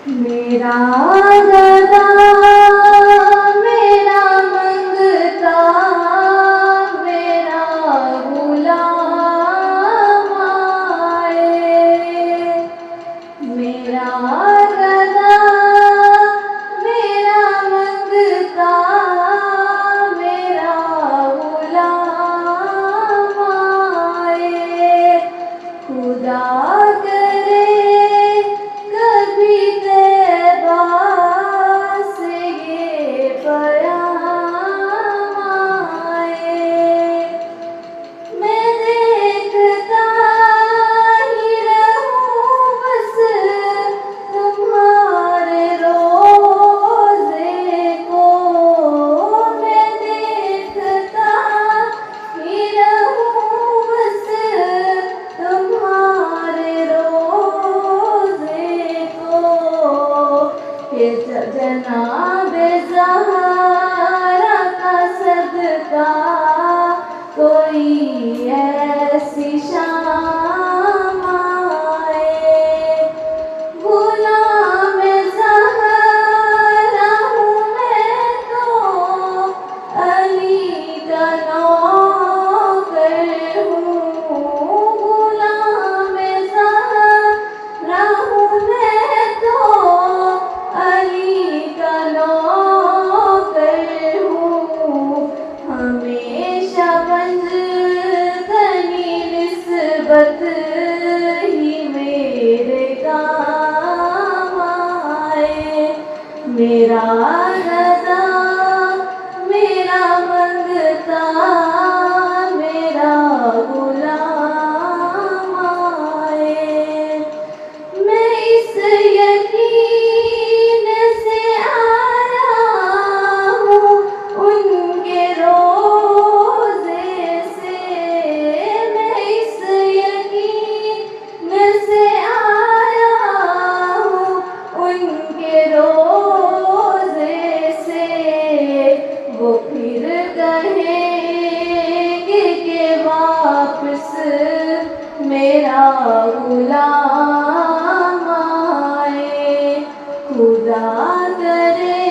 میرا گدا میرا منگتا میرا غلام آئے، میرا گدا میرا منگتا میرا غلام آئے، خدا کرے کبھی طیبہ سے یہ پیام آئے، میں دیکھتا ہی رہوں بس تمہارے روزے کو، میں دیکھتا ہی رہوں بس تمہارے روزے کو، کہ جناب زہرا کا صدقہ کوئی ایسی شام آئے، غلام زہرا ہوں میں تو علی کا نوکر ہوں، غلام زہرا ہوں میں تو علی کا نوکر ہوں، ہمیشہ بنجتنی نسبت ہی میرے کام آئے، میرا گدا میرا منگتا میرا غلام آئے، میں اس یقین سے آیا ہوں ان کے روزے سے، میں اس یقین سے آیا ہوں ان کے روزے سے، وہ پھر کہیں گے کہ واپس میرا غلام آئے، خدا کرے